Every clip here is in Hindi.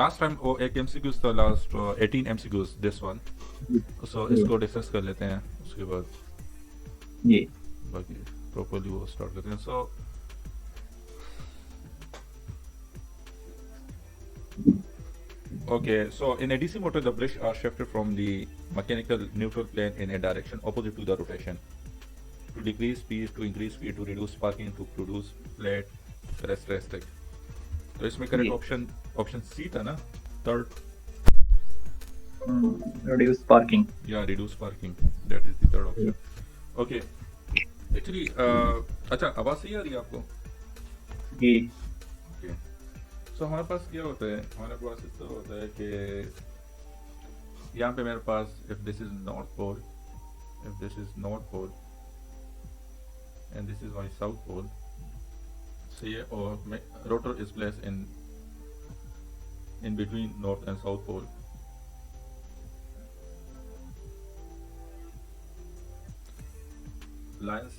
लास्ट टाइम वो एक एमसीक्यूज था, लास्ट 18 एमसीक्यूज, दिस वन। सो जी इसको डिस्कस कर लेते हैं, उसके बाद जी बाकी प्रॉपर्ली वो स्टार्ट करते हैं। सो okay, so in a DC motor, the brush are shifted from the mechanical neutral plane in a direction opposite to the rotation. To decrease speed, to increase speed, to reduce sparking, to produce flat characteristic. तो इसमें करेक्ट जी। ऑप्शन ऑप्शन सी था ना, थर्ड? Reduce parking. या reduce sparking, that is the third option. Okay, actually अच्छा आवाज सही आ रही है आपको? जी ओके, सो हमारे पास क्या होता है, हमारे पास इस तरह होता है कि यहाँ पे मेरे पास if this is north pole, if this is north pole and this is my south pole, say, or rotor is placed in between north and south pole. Lines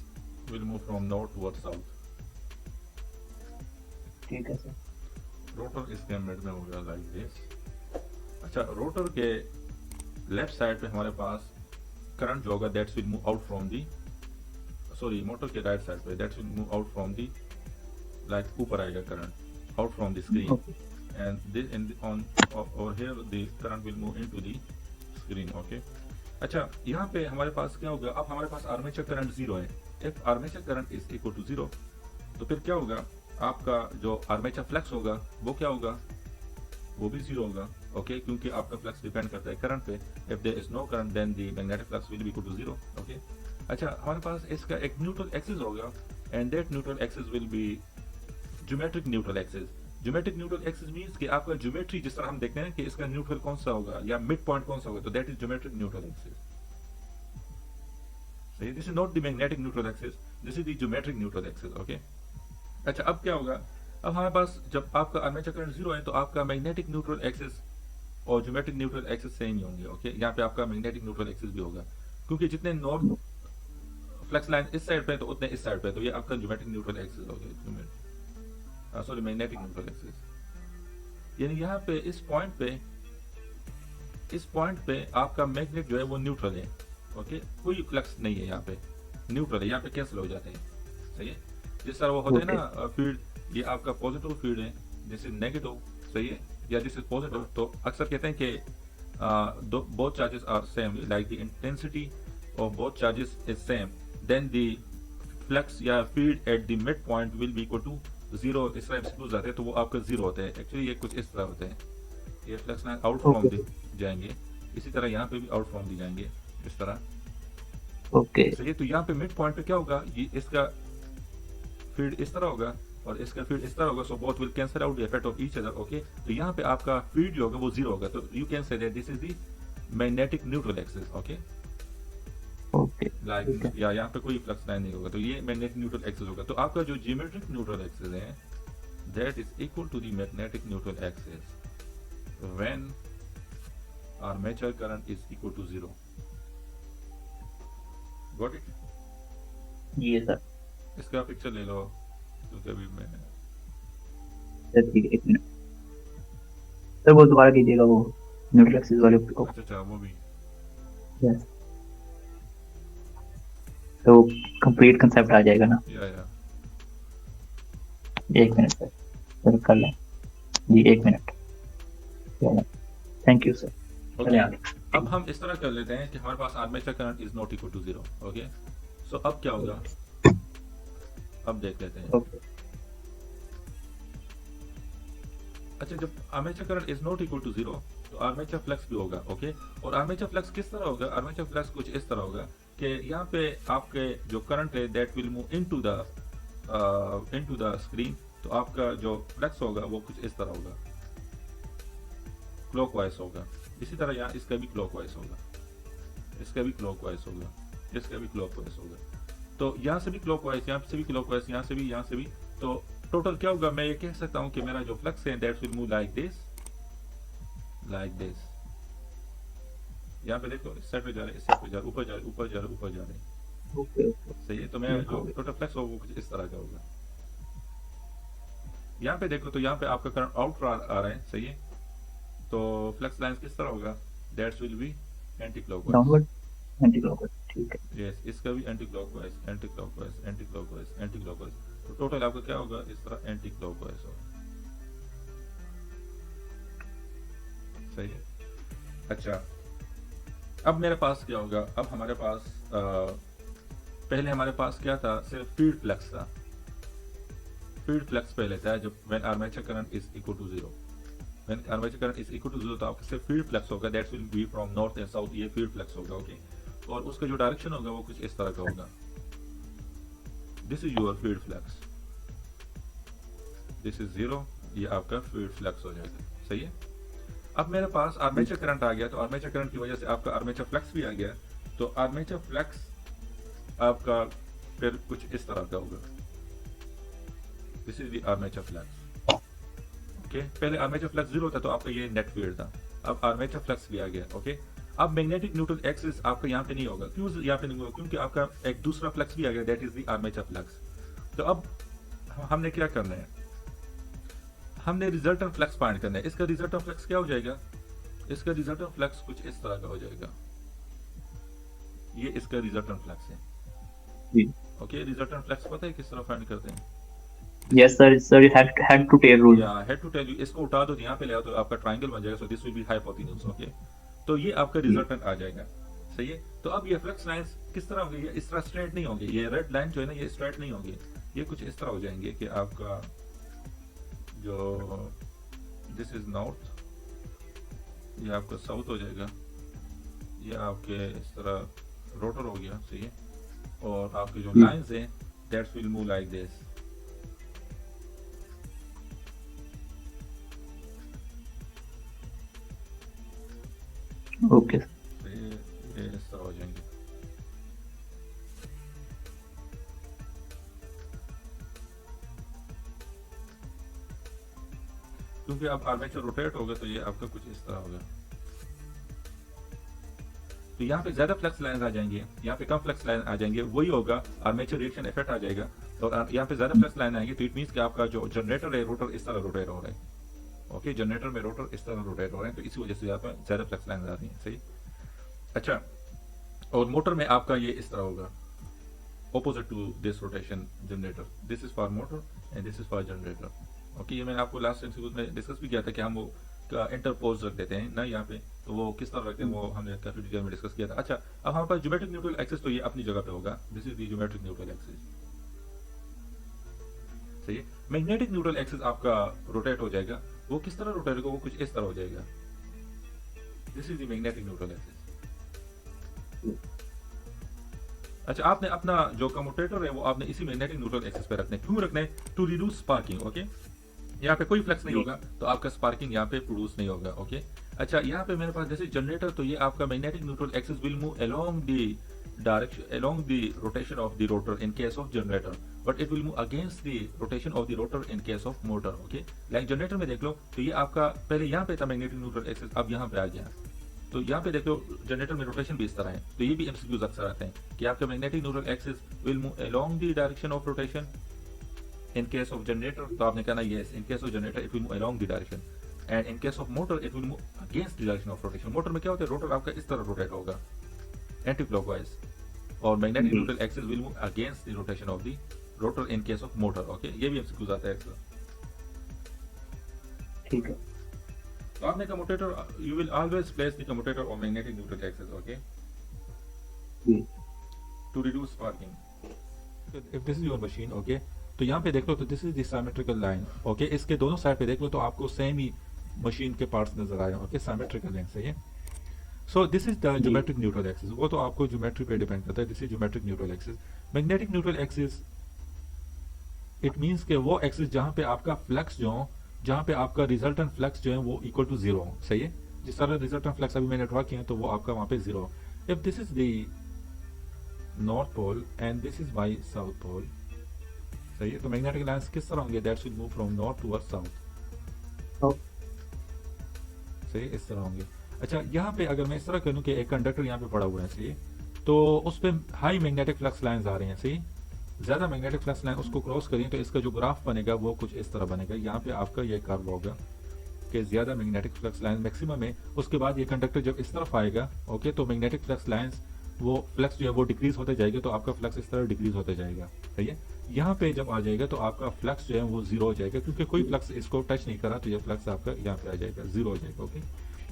will move from north towards south. ठीक है सर। रोटर इसके मिड में हो गया लाइक दिस। अच्छा, रोटर के लेफ्ट साइड पे हमारे पास करंट जो होगा that's will move out from the, sorry motor के राइट साइड पे that's will move out from the, like ऊपर आएगा current out from the screen, and this in on over here the current will move into the screen. Okay, अच्छा यहाँ पे हमारे पास क्या होगा, अब हमारे पास आर्मेचर करंट जीरो है। If armature current is equal to zero, तो फिर क्या होगा, आपका जो आर्मेचर फ्लक्स होगा वो क्या होगा, वो भी जीरो होगा। ओके, क्योंकि आपका फ्लक्स डिपेंड करता है करंट पे। If there is no current then the magnetic flux will be equal to zero. Okay, अच्छा हमारे पास इसका एक न्यूट्रल एक्सिस होगा and that neutral axis will be geometric neutral axis. Geometric neutral axis means कि आपका ज्योमेट्री जिस तरह हम देखते हैं कि इसका न्यूट्रल कौन सा होगा या मिड पॉइंट कौन सा होगा, तो that is geometric neutral axis. सही, this is not the magnetic neutral axis, this is the geometric neutral axis. Okay, अच्छा अब क्या होगा, अब हमारे पास जब आपका आर्मेचर करंट जीरो है तो आपका मैग्नेटिक न्यूट्रल एक्सिस और ज्योमेट्रिक न्यूट्रल एक्सिस सेम ही होंगे। ओके, यहाँ पे आपका मैग्नेटिक न्यूट्रल एक्सिस भी होगा, क्योंकि जितने नॉर्थ फ्लक्स लाइन इस साइड पे तो उतने इस साइड पे, तो ये आपका ज्योमेट्रिक न्यूट्रल एक्सिस हो गया, सॉरी मैग्नेटिक न्यूट्रल एक्सिस। यानी यहाँ पे इस पॉइंट पे आपका मैग्नेट जो है वो न्यूट्रल है। ओके, कोई फ्लक्स नहीं है यहाँ पे, न्यूट्रल है, यहाँ पे कैंसिल हो जाते हैं। सही है, जिस तरह वो होते हैं ना फील्ड, ये आपका पॉजिटिव फील्ड है, दिस इज नेगेटिव, सही है, या दिस इज पॉजिटिव, तो अक्सर कहते हैं कि both charges are same, like the intensity of both charges is same, then the flux या field at the mid point will be equal to zero. इस तरह एक्सक्लूज आते हैं तो वो आपका जीरो होते हैं। एक्चुअली ये कुछ इस तरह होते हैं, ये flux line out from the जाएंगे, इसी तरह यहाँ पे भी आउट फ्रॉम दी जाएंगे इस तरह। ओके सही, तो यहाँ पे मिड पॉइंट पे क्या होगा, ये इसका फील्ड इस तरह होगा और इसका फील्ड इस तरह होगा, so both will cancel out the effect of each other. Okay, तो यहाँ पे आपका फील्ड जो होगा वो जीरो होगा, तो you can say that this is the magnetic neutral axis. Okay, okay like या यहाँ पे कोई फ्लक्स लाइन नहीं होगा, तो ये मैग्नेटिक न्यूट्रल एक्सिस होगा। तो आपका जो ज्योमेट्रिक न्यूट्रल एक्सिस है that is equal to the magnetic neutral axis when armature current is equal to zero. Got it? Yeah sir. इसका पिक्चर ले लो, क्योंकि अभी मैं सर ठीक है, एक मिनट सर, वो दोबारा कीजिएगा वो न्यूट्रल एक्सिस वाले को। अच्छा वो भी यस, तो कंप्लीट कंसेप्ट आ जाएगा ना। या एक मिनट सर, सर कर लें जी, एक minute. Thank you sir. Okay, अब हम इस तरह कर लेते हैं कि हमारे पास armature current is not equal to zero. Okay, so अब क्या होगा, अब देख लेते हैं। ओके अच्छा, जब armature current is not equal to zero तो आर्मेचर फ्लक्स भी होगा। ओके, और आर्मेचर फ्लक्स किस तरह होगा, आर्मेचर फ्लक्स कुछ इस तरह होगा कि यहाँ पे आपके जो करंट है that will move into the screen, तो आपका जो फ्लक्स होगा वो कुछ इस तरह होगा, क्लॉकवाइज होगा। इसी तरह यहाँ इसका भी क्लॉकवाइज होगा, इसका भी क्लॉकवाइज होगा, इसका भी क्लॉकवाइज होगा, तो यहाँ से भी क्लॉकवाइज, यहाँ से भी क्लॉकवाइज, यहाँ से भी, यहाँ से भी। तो टोटल क्या होगा, मैं ये कह सकता हूँ कि मेरा जो फ्लक्स है that will move like this, like this. यहाँ पे देखो, इस साइड पे जा रहे, इस साइड पे जा रहे, ऊपर जा रहे, ऊपर जा रहे, ऊपर जा रहे। ओके सही है, तो मेरा जो टोटल फ्लक्स होगा वो कुछ इस तरह का होगा। यहाँ पे देखो तो यहाँ पे आपका करंट आउट आ रहा है, सही है, तो फ्लक्स लाइंस किस तरह होगा, that's will B anti clockwise. Downward anti clockwise, ठीक है। यस, इसका भी anti clockwise, anti clockwise, anti clockwise, anti clockwise, तो टोटल आपका क्या होगा, इस तरह एंटी क्लॉकवाइज होगा। सही है। अच्छा, अब मेरे पास क्या होगा, अब हमारे पास पहले हमारे पास क्या था, सिर्फ फील्ड फ्लक्स था। फील्ड फ्लक्स पहले था जब when armature current is equal to zero, when armature current is equal to zero, तो आपका सिर्फ फील्ड फ्लक्स होगा, that's will be from north and south, ये फील्ड फ्लक्स होगा। ओके, और उसका जो डायरेक्शन होगा वो कुछ इस तरह का होगा, this is your field flux, this is zero, ये आपका फील्ड फ्लक्स हो जाएगा। सही है। अब मेरे पास आर्मेचर करंट आ गया, तो आर्मेचर करंट की वजह से आपका आर्मेचर फ्लक्स भी आ गया, तो आर्मेचर फ्लक्स आपका फिर कुछ इस तरह का होगा, this is the armature flux. Okay, पहले आर्मेचर फ्लक्स जीरो था तो आपका ये नेट फील्ड था, अब आर्मेचर फ्लक्स भी आ गया। ओके, अब मैग्नेटिक न्यूट्रल एक्सिस आपका यहाँ पे नहीं होगा, क्यों यहाँ पे नहीं होगा, क्योंकि आपका एक दूसरा फ्लक्स भी आ गया, that is the armature flux. तो अब हमने क्या करना है, हमने रिजल्टेंट फ्लक्स फाइंड करना है। इसका रिजल्टेंट फ्लक्स क्या हो जाएगा, इसका रिजल्टेंट फ्लक्स कुछ इस तरह का हो जाएगा, ये इसका रिजल्टेंट फ्लक्स है। ओके, रिजल्टेंट फ्लक्स पता है किस तरह फाइंड करते हैं? Yes sir, sir head to tail rule. या हेड टू टेल, इसको उठा दो, यहाँ पे ले आओ तो आपका ट्रायंगल बन जाएगा, so this will be hypotenuse. Okay, तो ये आपका रिजल्टेंट आ जाएगा। सही है। तो अब ये फ्लक्स लाइंस किस तरह होंगे, ये इस तरह स्ट्रेट नहीं होंगे, ये रेड लाइन जो है ना ये स्ट्रेट नहीं होंगे, ये कुछ इस तरह हो जाएंगे कि आपका जो दिस इज नॉर्थ, ये आपका साउथ हो जाएगा, ये आपके इस तरह रोटर हो गया। सही है। और आपके जो लाइंस हैं that's will move like this. Okay, ये इस तरह हो जाएंगे। क्योंकि अब आर्मेचर रोटेट होगा तो ये आपका कुछ इस तरह होगा। तो यहाँ पे ज्यादा फ्लक्स लाइंस आ जाएंगे, यहाँ पे कम फ्लक्स लाइन आ जाएंगे, वही होगा, आर्मेचर रिएक्शन इफेक्ट आ जाएगा। और यहाँ पे ज्यादा फ्लक्स लाइन आएंगे तो इट मींस कि आपका जो जनरेटर है रोटर इस तरह रोटेट हो रहा है। ओके, जनरेटर में रोटर इस तरह रोटेट हो रहे हैं, तो इसी वजह से यहाँ पर ज्यादा फ्लक्स लाइन आ रही है। सही। अच्छा, और मोटर में आपका ये इस तरह होगा, opposite to this rotation generator, this is for motor and this is for generator। Okay, ये मैंने आपको लास्ट एपिसोड में डिस्कस भी किया था कि हम वो इंटरपोज रख देते हैं ना यहाँ पे, तो वो किस तरह रखते हैं वो हमने काफी डिटेल में डिस्कस किया था। अच्छा, अब हमारे पास ज्योमेट्रिक न्यूट्रल एक्सिस तो ये अपनी जगह पे होगा, this is the geometric neutral axis. सही है। मैग्नेटिक न्यूट्रल एक्सिस आपका रोटेट हो जाएगा, वो किस तरह रोटेट होगा, वो कुछ इस तरह हो जाएगा, this is the magnetic neutral axis. अच्छा, आपने अपना जो कम्यूटेटर है वो आपने इसी मैग्नेटिक न्यूट्रल एक्सिस पे रखना है। क्यों रखना है? To reduce sparking. ओके, यहाँ पे कोई फ्लक्स नहीं होगा तो आपका स्पार्किंग यहाँ पे प्रोड्यूस नहीं होगा। ओके, अच्छा, यहाँ पे मेरे पास जैसे जनरेटर, तो ये आपका magnetic neutral axis will move along the direction along the rotation of the rotor in case of generator, but it will move against the rotation of the rotor in case of motor। okay, like generator में देख लो तो ये आपका पहले यहाँ पे था मैग्नेटिक न्यूट्रल एक्सिस, अब यहाँ पे आ गया, तो यहाँ पे देख लो जनरेटर में रोटेशन भी इस तरह है। तो ये भी एमसीक्यूज अक्सर आते हैं कि आपका magnetic neutral axis will move along the direction of rotation in case of generator, तो आपने कहना yes, in case of generator it will move along the direction, and in case of motor it will move against the direction of rotation. Motor में क्या होता है, रोटर आपका इस तरह रोटेट होगा एंटी क्लॉकवाइज, और magnetic neutral axis will move against the rotation of the rotor in case of motor. Okay, ये भी एमसीक्यूज आता है अक्सर। ठीक है। तो आपने commutator, you will always place the commutator on magnetic neutral axis. Okay, to reduce sparking. If this is your machine, okay, तो यहाँ पे देख लो तो this is the symmetrical line. Okay, इसके दोनों साइड पे देख लो तो आपको सेम ही मशीन के पार्ट्स नजर आए। Okay, symmetrical line. सही है। So this is the geometric neutral axis, वो तो आपको ज्योमेट्री पे डिपेंड करता है। This is geometric neutral axis. Magnetic neutral axis it means के वो एक्सिस जहां पे आपका फ्लक्स जो हो, जहां पे आपका रिजल्टेंट फ्लक्स जो है वो इक्वल टू जीरो हो। सही है। जिस तरह रिजल्टेंट फ्लक्स अभी मैंने ड्रॉ किया तो वो आपका वहां पे zero. If this is the north pole and this is my south pole, सही है, तो मैग्नेटिक लाइंस किस तरह होंगे, that should move from north towards south. सही, इस तरह होंगे। अच्छा, यहाँ पे अगर मैं इस तरह करूँ कि एक कंडक्टर यहाँ पे पड़ा हुआ है, सही, तो उस पर हाई मैग्नेटिक फ्लक्स लाइंस आ रही हैं। सही, ज्यादा मैग्नेटिक फ्लक्स लाइन उसको क्रॉस करें तो इसका जो ग्राफ बनेगा वो कुछ इस तरह बनेगा। यहाँ पे आपका ये कर्व होगा, कि ज़्यादा मैग्नेटिक फ्लक्स लाइन मैक्सिमम है, उसके बाद ये कंडक्टर जब इस तरफ आएगा, ओके, तो मैग्नेटिक फ्लक्स लाइंस वो फ्लक्स जो है वो डिक्रीज होते जाएगा, तो आपका फ्लक्स इस तरह डिक्रीज होते जाएगा, सही है। यहाँ पे जब आ जाएगा तो आपका फ्लक्स जो है वो जीरो हो जाएगा, क्योंकि कोई फ्लक्स इसको टच नहीं करा, तो ये फ्लक्स आपका यहाँ पे आ जाएगा, जीरो हो जाएगा, ओके।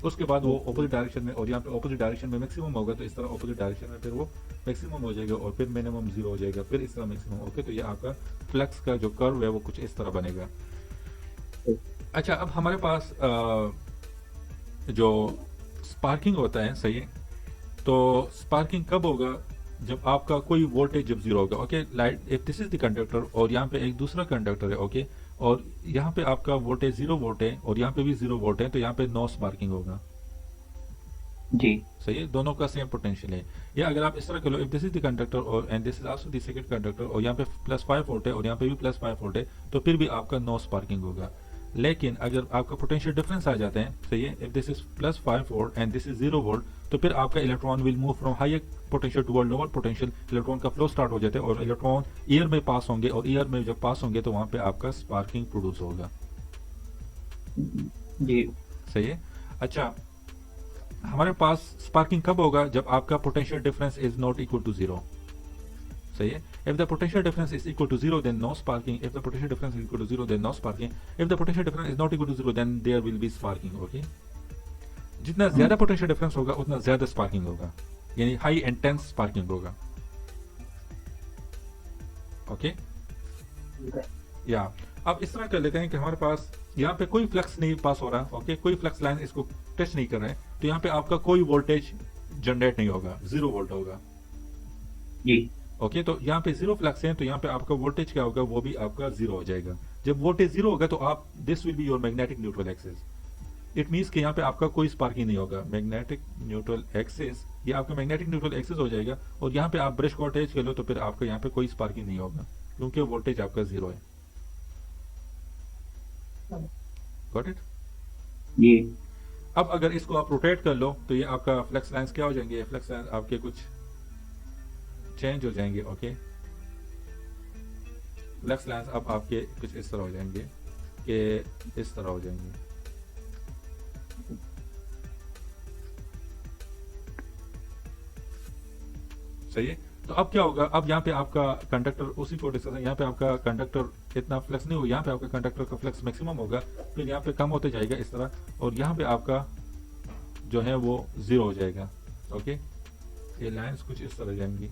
उसके बाद वो ऑपोजिट डायरेक्शन में, और यहाँ पे ऑपोजिट डायरेक्शन में मैक्सिमम होगा, तो इस तरह ऑपोजिट डायरेक्शन में फिर वो मैक्सिमम हो जाएगा, और फिर मिनिमम जीरो हो जाएगा, फिर इस तरह मैक्सिमम, ओके। तो ये आपका फ्लक्स का जो कर्व है वो कुछ इस तरह बनेगा। अच्छा, अब हमारे पास जो स्पार्किंग होता है, सही है, तो स्पार्किंग कब होगा, जब आपका कोई वोल्टेज जब जीरो होगा, okay. Light, if this is the conductor और यहाँ पे एक दूसरा कंडक्टर है, ओके, और यहाँ पे आपका वोल्टेज 0 वोल्ट है और यहाँ पे भी 0 वोल्ट है, तो यहाँ पे नो स्पार्किंग होगा, जी। सही है, दोनों का सेम पोटेंशियल है। या अगर आप इस तरह कर लो, if this is the conductor और and this is also the second conductor, और यहाँ पे +5 वोल्ट है और यहाँ पे भी +5 वोल्ट है, तो फिर भी आपका नो स्पार्किंग होगा। लेकिन अगर आपका पोटेंशियल डिफरेंस आ जाते हैं, सही है, if this is +5 volt and this is 0 volt, तो फिर आपका electron will move from higher potential toward lower potential, electron का फ्लो स्टार्ट हो जाता है और इलेक्ट्रॉन एयर में पास होंगे, और एयर में जब पास होंगे तो वहां पे आपका स्पार्किंग प्रोड्यूस होगा, जी। सही है। अच्छा, हमारे पास स्पार्किंग कब होगा, जब आपका potential difference is not equal to 0, सही है। If the potential difference is equal to 0, then no sparking. If the potential difference is equal to 0, then no sparking. If the potential difference is not equal to 0, then there will be sparking, okay? जितना ज्यादा पोटेंशियल डिफरेंस होगा उतना ज्यादा स्पार्किंग होगा, यानी हाई इंटेंस स्पार्किंग होगा, ओके। या अब इस तरह कर लेते हैं कि हमारे पास यहाँ पे कोई फ्लक्स नहीं पास हो रहा, ओके, कोई फ्लक्स लाइन इसको टच नहीं कर रहा है, तो यहाँ पे आपका कोई वोल्टेज जनरेट नहीं होगा, 0 वोल्ट होगा, जी। ओके। तो यहाँ पे 0 फ्लक्स है, तो यहाँ पे आपका वोल्टेज क्या होगा, वो भी आपका 0 हो जाएगा। जब वोल्टेज 0 होगा तो आप, this will be your magnetic neutral axis, it means कि यहाँ पे आपका कोई स्पार्किंग नहीं होगा, मैग्नेटिक न्यूट्रल एक्सिस, ये आपका मैग्नेटिक न्यूट्रल एक्सिस हो जाएगा, और यहाँ पे आप ब्रश को अटैच कर लो तो फिर आपका यहाँ पे कोई स्पार्किंग नहीं होगा, क्योंकि वोल्टेज आपका 0 है, गॉट इट। जी। अब अगर इसको आप रोटेट कर लो तो ये आपका फ्लक्स लाइंस क्या हो जाएंगे, फ्लक्स लाइंस आपके कुछ चेंज हो जाएंगे, ओके। फ्लक्स लाइंस अब आपके कुछ इस तरह हो जाएंगे कि इस तरह हो जाएंगे, सही है। तो अब क्या होगा, अब यहाँ पे आपका कंडक्टर, उसी को डिस्कस, यहाँ पे आपका कंडक्टर इतना फ्लक्स नहीं होगा, यहाँ पे आपका कंडक्टर का फ्लक्स मैक्सिमम होगा, फिर यहाँ पे कम होते जाएगा इस तरह, और यहाँ पे आपका जो है वो 0 हो जाएगा, ओके। ये लाइंस कुछ इस तरह जाएंगी,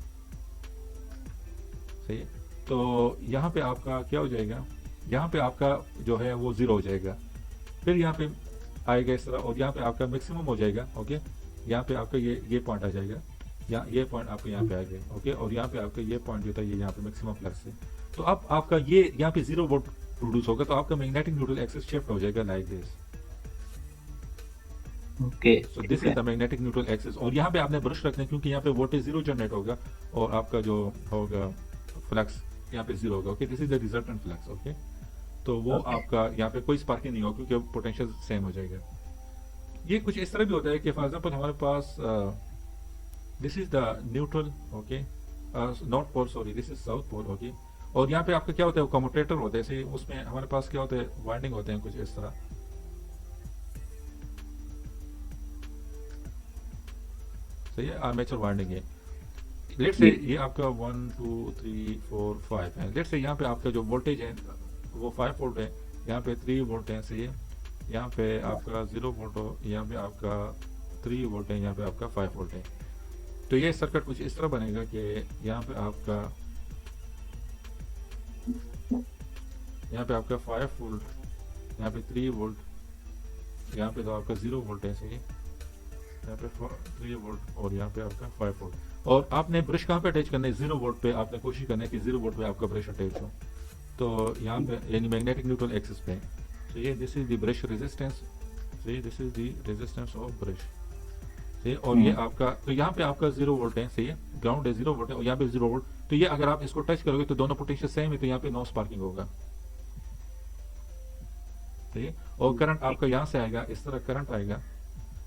सही है। तो यहाँ पे आपका क्या हो जाएगा, यहाँ पे आपका जो है वो 0 हो जाएगा, फिर यहाँ पे आएगा इस तरह, और यहाँ पे आपका मैक्सिमम हो जाएगा, ओके। यहाँ पे आपका ये पॉइंट आ जाएगा, ये पॉइंट आपके यहाँ पे आ गए, ओके, और यहाँ पे आपका ये पॉइंट जो था ये यहाँ पे मैक्सिमम फ्लक्स है, तो अब आपका ये यहाँ पे 0 वोल्ट प्रोड्यूस होगा, तो आपका मैग्नेटिक न्यूट्रल एक्सिस शिफ्ट हो जाएगा like this, okay. So this is the magnetic neutral axis. और यहाँ पे आपने ब्रश रखना है, क्योंकि यहाँ पे वोल्टेज 0 जनरेट होगा और आपका जो होगा फ्लक्स यहाँ पे 0 होगा, okay, this is the resultant flux, okay. तो वो आपका यहाँ पे कोई स्पार्किंग नहीं होगा, क्योंकि पोटेंशियल सेम हो जाएगा। ये कुछ इस तरह भी होता है कि फॉर एग्जांपल हमारे पास this is the neutral, okay, north pole, sorry, this is south pole, okay, और यहाँ पे आपका क्या होता है, कम्यूटेटर होता है, जैसे उसमें हमारे पास क्या होता है, वाइंडिंग होते हैं कुछ इस तरह, सही है, आर्मेचर वाइंडिंग है। लेट्स से ये आपका 1 2 3 4 5 है, लेट्स से यहाँ पे आपका जो वोल्टेज है वो 5 वोल्ट है, यहाँ पे 3 वोल्ट है, सही है, यहाँ पे आपका 0 वोल्ट हो, यहाँ पे आपका 3 वोल्ट है, यहाँ पे आपका 5 वोल्ट है। तो ये सर्किट कुछ इस तरह बनेगा कि यहाँ पे आपका 5 वोल्ट, यहाँ पे 3 वोल्ट, यहाँ पे तो आपका 0 वोल्ट है, सही है, यहाँ पे 3 वोल्ट और यहाँ पे आपका 5 वोल्ट। और आपने ब्रश कहाँ पे अटैच करना है, 0 वोल्ट पे आपने कोशिश करना है कि 0 वोल्ट पे आपका ब्रश अटैच हो, तो यहाँ पे यानी मैग्नेटिक न्यूट्रल एक्सिस पे, तो ये this is the brush resistance, सही, this is the resistance of brush, सही। और ये आपका, तो यहाँ पे आपका 0 वोल्ट है, सही है, ग्राउंड है, 0 वोल्ट है, और यहाँ पे 0 वोल्ट, तो ये अगर आप इसको टच करोगे तो दोनों पोटेंशियल सेम है, तो यहाँ पे नो स्पार्किंग होगा, सही है। और करंट आपका यहाँ से आएगा, इस तरह करंट आएगा,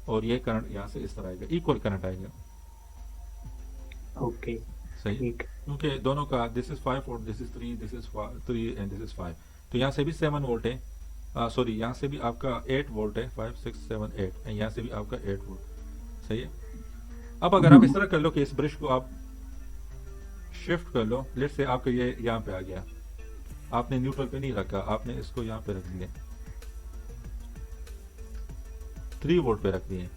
और ये करंट यहाँ से इस तरह आएगा, इक्वल करंट आएगा, ओके, सही, क्योंकि दोनों का this is 5 volt, this is 3, this is 3 and this is 5, तो यहाँ से भी 7 वोल्ट है, सॉरी, यहाँ से भी आपका 8 वोल्ट है, 5 6 7 8, यहाँ से भी आपका 8 वोल्ट। सही है। अब अगर आप इस तरह कर लो कि इस ब्रश को आप शिफ्ट कर लो, लेट से आपका ये यहाँ पे आ गया, आपने न्यूट्रल पे नहीं रखा, आपने इसको यहाँ पे रख दिया, 3 वोल्ट पे रख दिए।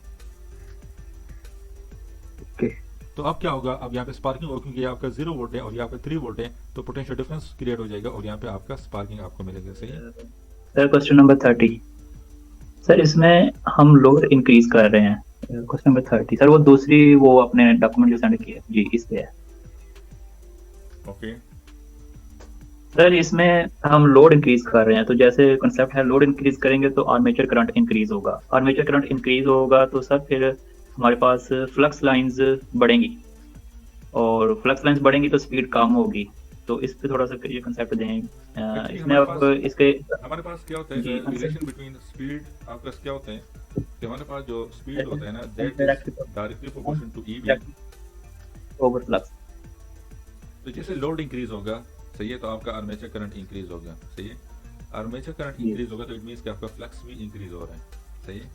ओके। तो अब क्या होगा, अब यहाँ पे स्पार्किंग होगा, क्योंकि ये आपका 0 वोल्ट है और यहाँ पे 3 वोल्ट है, तो पोटेंशियल डिफरेंस क्रिएट हो जाएगा और यहाँ पे आपका स्पार्किंग आपको मिलेगा। सही है। सर क्वेश्चन नंबर 30, सर इसमें हम लोड इंक्रीज कर रहे हैं। क्वेश्चन नंबर 30 सर, वो दूसरी वो अपने डॉक्यूमेंट जो सेंड किया जी इस पे है। ओके। सर इसमें हम लोड इंक्रीज कर रहे हैं, तो जैसे कंसेप्ट है लोड इंक्रीज करेंगे तो आर्मेचर करंट इंक्रीज होगा, आर्मेचर करंट इंक्रीज होगा तो सर फिर हमारे पास फ्लक्स लाइंस बढ़ेंगी, और फ्लक्स लाइंस बढ़ेंगी तो स्पीड कम होगी। तो इस पे थोड़ा सा ये कंसेप्ट दें। Actually, इसमें हमारे अब पास इसके हमारे पास क्या होता जी है, रिलेशन बिटवीन स्पीड आपका क्या होता है कि हमारे पास जो स्पीड होता है ना, that is directly proportional to EV. Over flux. तो जैसे लोड इंक्रीज होगा, सही है, तो आपका आर्मेचर करंट इंक्रीज होगा। सही है। आर्मेचर करंट जी। इंक्रीज होगा तो इट मींस कि आपका फ्लक्स भी इंक्रीज हो रहा है। सही है।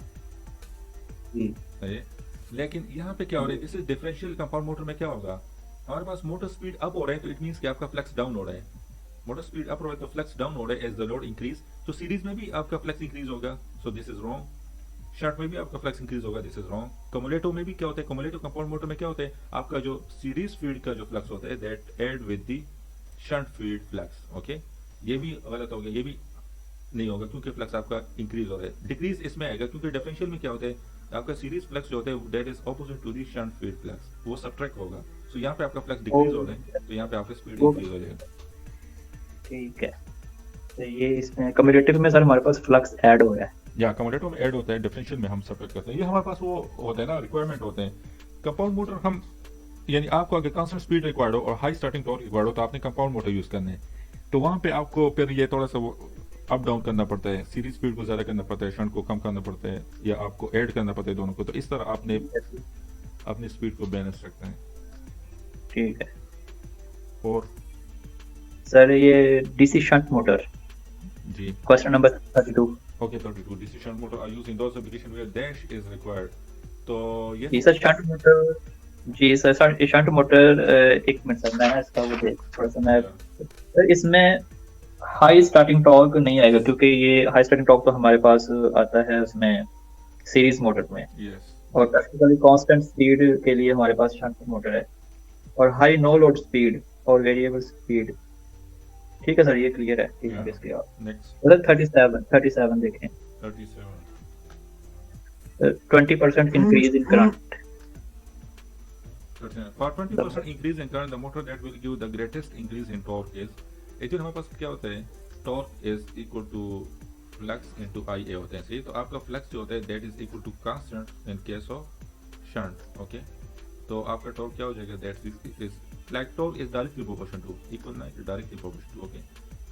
जी सही है। लेकिन यहाँ पे क्या हो रहा है, जैसे डिफरेंशियल कंपाउंड मोटर में क्या होगा, हमारे पास मोटर स्पीड अप हो रहा है तो इट मींस कि आपका फ्लक्स डाउन हो रहा है। मोटर स्पीड अप हो रहा है तो फ्लक्स डाउन हो रहा है एज द लोड इंक्रीज। तो सीरीज में भी आपका फ्लक्स इंक्रीज होगा, सो दिस इज रॉन्ग। शॉर्ट में भी आपका फ्लक्स इंक्रीज होगा, दिस इज रॉन्ग। कम्युलेटिव में भी क्या होता है, कम्युलेटिव कंपाउंड मोटर में क्या होता है, आपका जो सीरीज फील्ड का जो फ्लक्स होता है that add with the shunt field flux. Okay, ये भी गलत हो गया, ये भी नहीं होगा क्योंकि फ्लक्स आपका इंक्रीज हो रहा है। डिक्रीज इसमें आएगा क्योंकि डिफरेंशियल में क्या होता है, आपका सीरीज फ्लक्स जो होता है that is opposite to the shunt field flux, वो सब्ट्रैक्ट होगा। सो यहाँ पे आपका फ्लक्स डिक्रीज हो रहा है तो यहाँ पे आपका स्पीड इंक्रीज हो जाएगा। ठीक है। तो ये इसमें कम्युलेटिव में सर हमारे पास फ्लक्स ऐड हो रहा है। या कम्युलेटर में ऐड होता है, डिफरेंशियल में हम सब्ट्रैक्ट करते हैं। ये हमारे पास वो होता है ना, रिक्वायरमेंट होते हैं। कंपाउंड मोटर हम, यानी आपको अगर कांस्टेंट स्पीड रिक्वायर्ड हो और हाई स्टार्टिंग टॉर्क रिक्वायर्ड हो तो आपने कंपाउंड मोटर यूज करने हैं। तो वहां पे आपको फिर ये थोड़ा सा वो अप डाउन करना पड़ता है, सीरीज स्पीड को ज्यादा करना पड़ता है, शंट को कम करना पड़ता है, या आपको ऐड करना पड़ता है दोनों को। तो इस तरह आपने अपनी स्पीड को बैलेंस रखते हैं। ठीक है और सर, ये डीसी शंट मोटर, जी, question number 32। Okay, 32 DC shunt motor are used in those application where dash is required. तो ये जी सर शंट मोटर, जी सर शंट मोटर, एक मिनट सर मैं इसका वो देख थोड़ा सा मैं। सर इसमें हाई स्टार्टिंग टॉर्क नहीं आएगा क्योंकि ये हाई स्टार्टिंग टॉर्क तो हमारे पास आता है उसमें सीरीज मोटर में, यस, और प्रैक्टिकली कांस्टेंट स्पीड के लिए हमारे पास शंट मोटर है, और हाई नो लोड स्पीड और वेरिएबल स्पीड। ठीक है सर, ये क्लियर है। ठीक है इसके बाद नेक्स्ट सर 37 देखें। 37 20% increase in current. For 20% increase in current, the motor that will give the greatest increase in torque is, actually हमारे पास क्या होता है, torque is equal to flux into IA होते हैं। सही, तो आपका फ्लक्स जो होता है that is equal to constant in case of shunt. Okay, तो आपका टॉर्क क्या हो जाएगा, that is like torque is directly proportional to, equal ना, directly proportional to. Okay,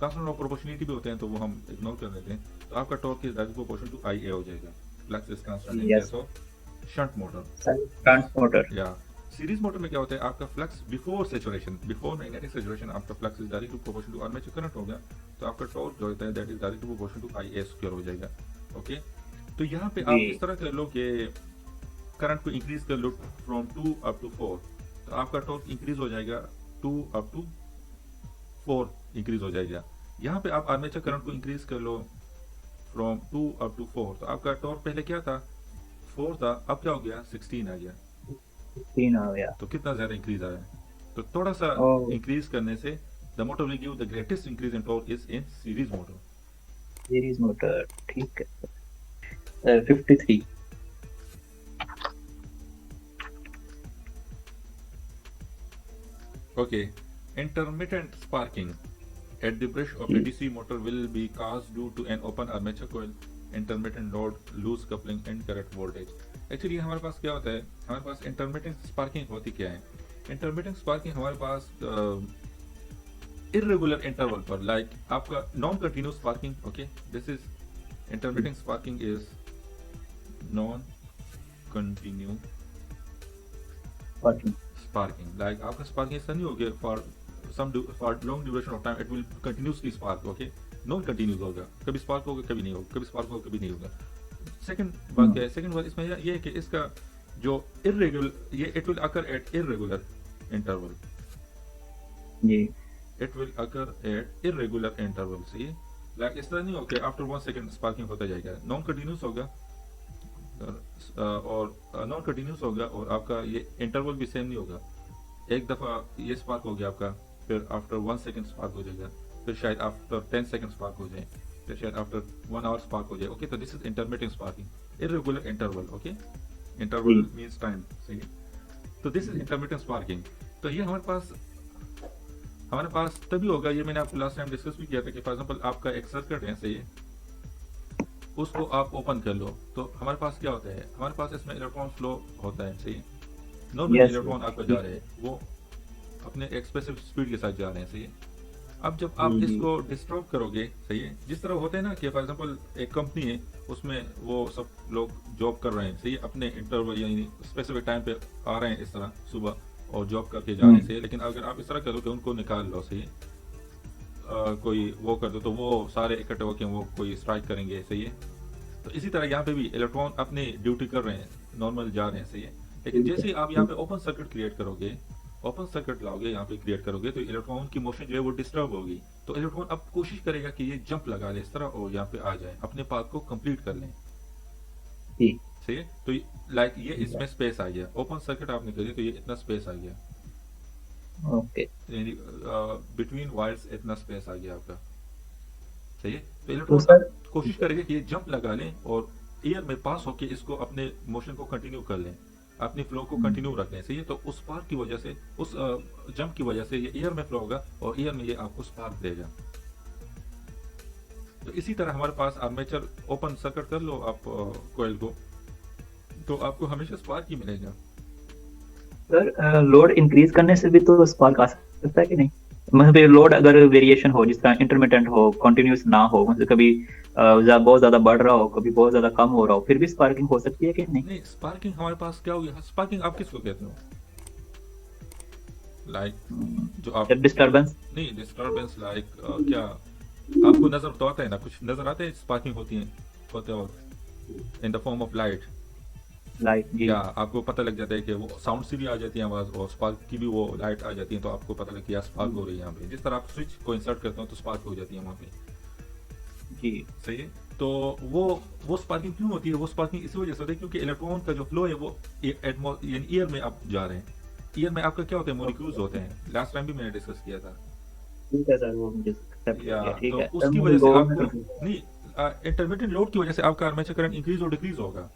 constant of proportionality भी होते हैं तो वो हम इग्नोर कर देते हैं। तो आपका torque is directly proportional to IA हो जाएगा। Flux is constant in case of shunt motor. Shunt motor. या सीरीज मोटर में क्या होता है, आपका flux before saturation, before magnetic saturation आपका flux is directly proportional to armature current होगा, तो आपका टॉर्क जो होता है that is directly proportional to IA square हो जाएगा। ओके, तो यहाँ पे आप इस तरह कर लो कि करंट को इंक्रीज कर लो फ्रॉम 2 अप टू 4, तो आपका टॉर्क इंक्रीज हो जाएगा 2 अप टू 4 इंक्रीज हो जाएगा। यहाँ पे आप आर्मेचर करंट को इंक्रीज कर लो फ्रॉम 2 अप टू 4, तो आपका टॉर्क पहले क्या था, 4 था, अब क्या हो गया, 16 आ गया। 16 आ गया। तो कितना ज्यादा इंक्रीज आया है, तो थोड़ा सा इंक्रीज करने से the motor will give the greatest increase in torque is in series motor. Series motor. ठीक है। 53 Okay, intermittent sparking at the brush of a DC motor will be caused due to an open armature coil, intermittent load, loose coupling and correct voltage. Actually हमारे पास क्या होता है, हमारे पास intermittent sparking होती क्या है, intermittent sparking हमारे पास irregular interval पर, like आपका non continuous sparking. Okay, this is intermittent sparking is non continuous sparking. Like आपका sparking ऐसा नहीं हो गया for long duration of time it will continuously spark. Okay, non continuous होगा, कभी स्पार्क होगा कभी नहीं होगा, कभी स्पार्क होगा कभी नहीं होगा। सेकंड बात क्या है, सेकंड बात इसमें ये है कि इसका जो इरेगुलर, ये it will occur at irregular interval, जी it will occur at irregular interval. सही, लाइक इस तरह नहीं होगा आफ्टर 1 सेकंड स्पार्किंग होता जाएगा, नॉन कंटिन्यूस होगा और नॉन कंटिन्यूस होगा, और आपका ये इंटरवल भी सेम नहीं होगा। एक दफा ये स्पार्क हो गया आपका, फिर आफ्टर 1 सेकंड स्पार्क हो जाएगा, फिर शायद आफ्टर 10 सेकंड स्पार्क हो जाए, फिर शायद आफ्टर 1 आवर स्पार्क हो जाए। ओके, तो this is intermittent sparking, irregular interval. Okay, interval means time. सही, तो दिस इज इंटरमिटेंट स्पार्किंग। तो ये हमारे पास तभी होगा, ये मैंने आपको लास्ट टाइम डिस्कस भी किया था कि फॉर एग्जांपल आपका एक सर्किट है, सही है, उसको आप ओपन कर लो, तो हमारे पास क्या होता है, हमारे पास इसमें इलेक्ट्रॉन फ्लो होता है। सही, नॉर्मल Yes, इलेक्ट्रॉन आपका जा रहे हैं, वो अपने एक स्पेसिफिक स्पीड के साथ जा रहे हैं। सही है, अब जब आप इसको डिस्टर्ब करोगे, सही है, जिस तरह होते हैं ना कि फॉर एग्जांपल एक कंपनी है, उसमें वो सब लोग जॉब कर रहे हैं, सही है, अपने इंटरवल यानी स्पेसिफिक टाइम पे आ रहे हैं इस तरह सुबह और जॉब करके जा रहे हैं। सही है, लेकिन अगर आप इस तरह करो कि उनको निकाल लो, सही है, कोई वो कर दो, तो वो सारे इकट्ठे होकर वो कोई स्ट्राइक करेंगे। सही है, तो इसी तरह यहाँ पे भी इलेक्ट्रॉन अपनी ड्यूटी कर रहे हैं, नॉर्मल जा रहे हैं। सही है, लेकिन जैसे ही आप यहाँ पे ओपन सर्किट क्रिएट करोगे, ओपन सर्किट लाओगे यहाँ पे क्रिएट करोगे, तो इलेक्ट्रॉन की मोशन जो है वो डिस्टर्ब होगी। तो इलेक्ट्रॉन अब कोशिश करेगा कि ये जंप लगा ले इस तरह और यहाँ पे आ जाए, अपने पाथ को कंप्लीट कर लें। जी सही है, तो लाइक ये इसमें स्पेस आ गया, ओपन सर्किट आपने करी तो ये इतना स्पेस आ गया, ओके यानी बिटवीन वायर्स इतना स्पेस आ गया आपका। सही है, तो तो इलेक्ट्रॉन सर अब कोशिश करेगा कि ये जंप लगा लें और एयर में पास होके इसको अपने मोशन को कंटिन्यू कर लें, अपनी फ्लो को कंटिन्यू रखें। सही है, तो उस स्पार्क की वजह से, उस जंप की वजह से ये एयर में फ्लो होगा और एयर में ये आपको स्पार्क देगा। तो इसी तरह हमारे पास आर्मेचर ओपन सर्किट कर लो आप कोयल को, तो आपको हमेशा स्पार्क ही मिलेगा। सर लोड इंक्रीज करने से भी तो स्पार्क आ सकता है कि नहीं? मतलब लोड अगर वेरिएशन हो, जिस तरह इंटरमिटेंट हो, कंटिन्यूस ना हो, मतलब कभी बहुत ज्यादा बढ़ रहा हो, कभी बहुत ज्यादा कम हो रहा हो, फिर भी स्पार्किंग हो सकती है कि नहीं? नहीं, स्पार्किंग हमारे पास क्या होगी, स्पार्किंग आप किसको कहते हो, लाइक जो आप डिस्टर्बेंस। नहीं, डिस्टर्बेंस लाइक क्या आपको नजर तो आता है ना, कुछ नजर आते हैं स्पार्किंग होती है होते वक्त in the form of light, light जी या आपको पता लग जाता है कि वो साउंड से भी आ जाती है आवाज और स्पार्क की भी वो लाइट आ जाती है, तो आपको पता लगता है स्पार्क हो रही है यहाँ पे। जिस तरह आप स्विच को इंसर्ट करते हो तो स्पार्क हो जाती है वहाँ पे। जी सही है, तो वो स्पार्किंग क्यों होती है, वो स्पार्किंग इसी वजह से होती है क्योंकि इलेक्ट्रॉन का जो फ्लो है वो यानी ईयर में आप जा रहे हैं। ईयर में आपका क्या होता है, मॉलिक्यूल्स होते हैं, लास्ट टाइम भी मैंने डिस्कस किया था। ठीक है सर, वो मुझे एक्सेप्ट या किया, ठीक तो है सर। उसकी मुझे वजह से दो आपको मिनट। नहीं, इंटरमीडिएट लोड की वजह से आपका आर्मेचर करंट इंक्रीज और डिक्रीज होगा,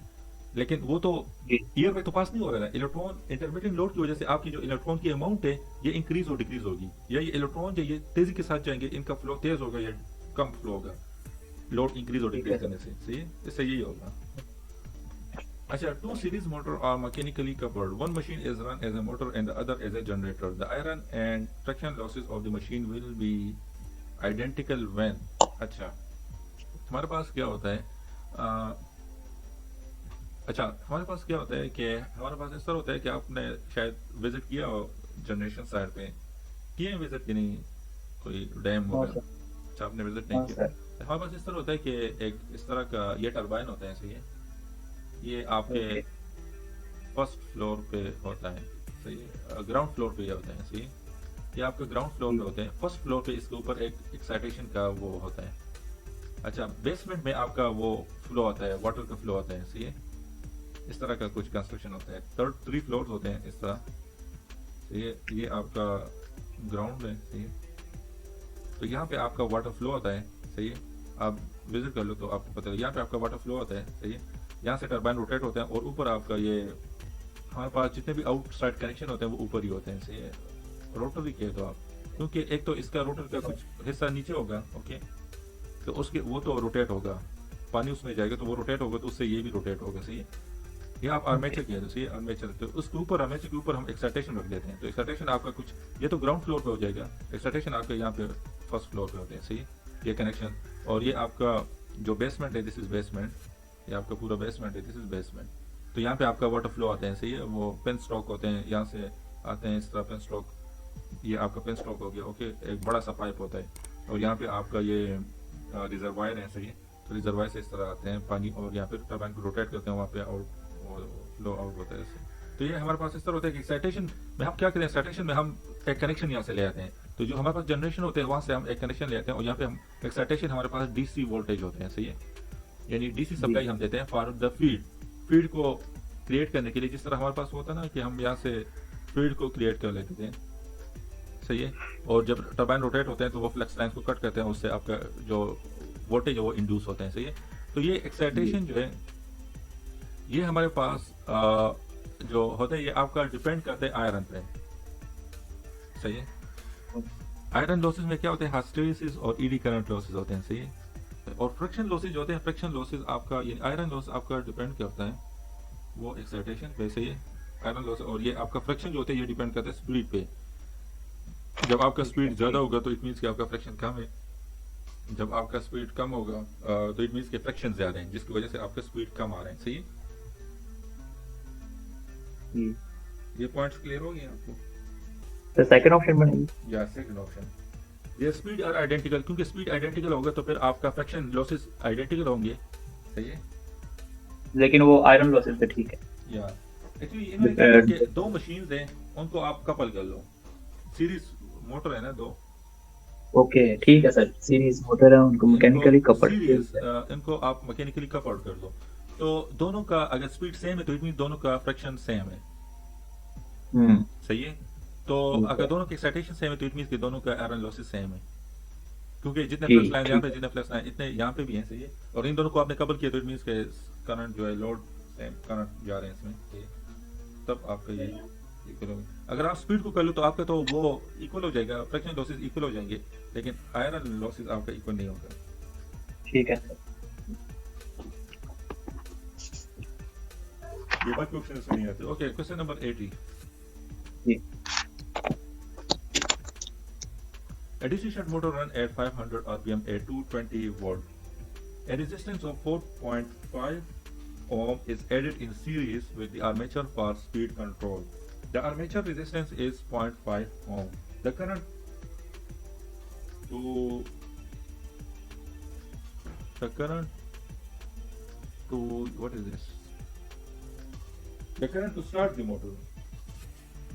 लेकिन वो तो जी ईयर में तो पास नहीं हो रहा है। इलेक्ट्रॉन इंटरमीडिएट लोड की वजह से आपकी जो इलेक्ट्रॉन की अमाउंट है ये इंक्रीज और डिक्रीज होगी, या ये इलेक्ट्रॉन जो ये तेजी के साथ जाएंगे, इनका फ्लो तेज होगा या कम फ्लो होगा, लोड इंक्रीज और ठीक डिक्रीज है करने से। सही है, इससे यही होगा। अच्छा, two series motor are mechanically coupled. One machine is run as a motor and the other as a generator. The iron and traction losses of the machine will be identical when. अच्छा, हमारे पास क्या होता है हमारे पास क्या होता है कि हमारे पास इस तरह होता है कि आपने शायद विजिट किया हो जनरेशन साइड पे, किए विजिट कि नहीं, कोई डैम हाँ वगैरह। सर, अच्छा, आपने विजिट नहीं हाँ किया। सर, हमारे पास इस तरह होता है कि एक इस तरह का ये टरबाइन होता है। सही है, ये आपके ओके फर्स्ट फ्लोर पे होता है। सही है, ग्राउंड फ्लोर पे ये होता है। सही है, ये आपके ग्राउंड फ्लोर पे होते हैं। फर्स्ट फ्लोर पे इसके ऊपर एक एक्साइटेशन का वो होता है। अच्छा, बेसमेंट में आपका वो फ्लो होता है, वाटर का फ्लो होता है। सही है, इस तरह का कुछ कंस्ट्रक्शन होता है। 3 फ्लोर्स होते हैं इस तरह। सही है, ये आपका ग्राउंड है। सही है, तो यहाँ पे आपका वाटर फ्लो होता है। सही है, आप विजिट कर लो तो आपको पता है, यहाँ पे आपका वाटर फ्लो होता है। सही है, यहाँ से टरबाइन रोटेट होते हैं और ऊपर आपका ये हमारे पास जितने भी आउटसाइड कनेक्शन होते हैं वो ऊपर ही होते हैं। सही है, रोटर भी कहे तो आप, क्योंकि एक तो इसका रोटर का कुछ हिस्सा नीचे होगा, ओके, तो उसके वो तो रोटेट होगा, पानी उसमें जाएगा तो वो रोटेट होगा, तो उससे ये भी रोटेट होगा। सही है, ये आप आर्मेचर कह दो। सही है, आर्मेचर, तो उसके ऊपर आर्मेचर के ऊपर हम एक्साइटेशन रख देते हैं। तो एक्साइटेशन आपका कुछ, ये तो ग्राउंड फ्लोर पे हो जाएगा, एक्साइटेशन आपका यहाँ पे फर्स्ट फ्लोर पे होते हैं। सही है, ये कनेक्शन, और ये आपका जो बेसमेंट है, दिस इज बेसमेंट, ये आपका पूरा बेसमेंट है, दिस इज बेसमेंट। तो यहाँ पे आपका वाटर फ्लो आते हैं। सही है, वो पेन स्ट्रोक होते हैं, यहाँ से आते हैं इस तरह पेन स्ट्रोक, ये आपका पेन स्ट्रोक हो गया। ओके, एक बड़ा सा पाइप होता है और यहाँ पे आपका ये रिजर्वायर है, सही है। तो रिजर्वायर से इस तरह आते हैं पानी, और यहाँ पे टरबाइन को रोटेट करते हैं, वहाँ पे आउट फ्लो आउट होता है इससे। तो ये हमारे पास इस तरह होता है कि एक्साइटेशन में हम क्या करें, एक्साइटेशन में हम एक कनेक्शन यहाँ से ले आते हैं। तो जो हमारे पास जनरेशन होते हैं वहाँ से हम एक कनेक्शन ले आते हैं, और यहाँ पे हम एक्साइटेशन हमारे पास डीसी वोल्टेज होते हैं, सही है। यानी डीसी सप्लाई हम देते हैं फॉर द फीड को क्रिएट करने के लिए। जिस तरह हमारे पास होता है ना कि हम यहाँ से फीड को क्रिएट कर लेते हैं, सही है। और जब टरबाइन रोटेट होते हैं तो वो फ्लक्स लाइंस को कट करते हैं, उससे आपका जो वोल्टेज है वो इंड्यूस होते हैं, सही है। तो ये एक्साइटेशन जो है ये हमारे पास जो होता है ये आपका डिपेंड करता है आयरन पे, सही है। आयरन लॉसेस में क्या होते हैं, हिस्टेरिसिस और ईडी करंट लॉसेस होते हैं, सही है। और फ्रिक्शन लॉसेस जो होते हैं, फ्रिक्शन लॉसेस आपका ये आयरन लॉस आपका डिपेंड करता है वो एक्साइटेशन पे, सही है। आयरन लॉस और ये आपका फ्रिक्शन जो होता है ये डिपेंड करता है स्पीड पे। जब आपका स्पीड ज्यादा होगा तो इट मीन्स कि आपका फ्रिक्शन कम है, जब आपका स्पीड कम होगा तो इट मीन्स कि फ्रिक्शन ज्यादा है, जिसकी वजह से आपका स्पीड कम आ रहा है, सही है। ये पॉइंट्स क्लियर हो गए आपको? तो सेकंड ऑप्शन बनाइए। या सेकंड ऑप्शन, ये स्पीड आर आइडेंटिकल, क्योंकि स्पीड आइडेंटिकल होगा तो फिर आपका फ्रिक्शन लॉसेस आइडेंटिकल होंगे, सही है। लेकिन वो आयरन लॉसेस पे ठीक है। या एक्चुअली इन्होंने क्या किया कि दो मशीन्स हैं उनको आप कपल कर लो, सीरीज मोटर है ना दो, ओके ठीक है सर, सीरीज मोटर है उनको मैकेनिकली कपल, सीरीज इनको आप मैकेनिकली कपल कर दो। तो दोनों का अगर स्पीड सेम है तो इट मीन दोनों का फ्रिक्शन सेम है, सही है। तो अगर दोनों की एक्साइटेशन सेम है तो इट मीन कि दोनों का आयरन लॉसेस सेम है, क्योंकि जितने फ्लक्स लाइन यहाँ पे जितने फ्लक्स लाइन इतने यहाँ पे भी हैं, सही है। और इन दोनों को आपने कपल किया तो इट मीन के करंट जो है लोड सेम करंट जा रहे हैं इसमें, तब आपका ये इक्वल होगा। अगर आप स्पीड को कर लो तो आपका तो वो इक्वल हो जाएगा, फ्रिक्शन लॉसेस इक्वल हो जाएंगे, लेकिन आयरन लॉसेस आपका इक्वल नहीं होगा, ठीक है सर। ये बाकी ऑप्शन इसमें नहीं आते। Okay, question number 80। जी। A DC shunt motor run at 500 rpm at 220 volt. A resistance of 4.5 ohm is added in series with the armature for speed control. The armature resistance is 0.5 ohm. The current to what is this? The current to start the motor.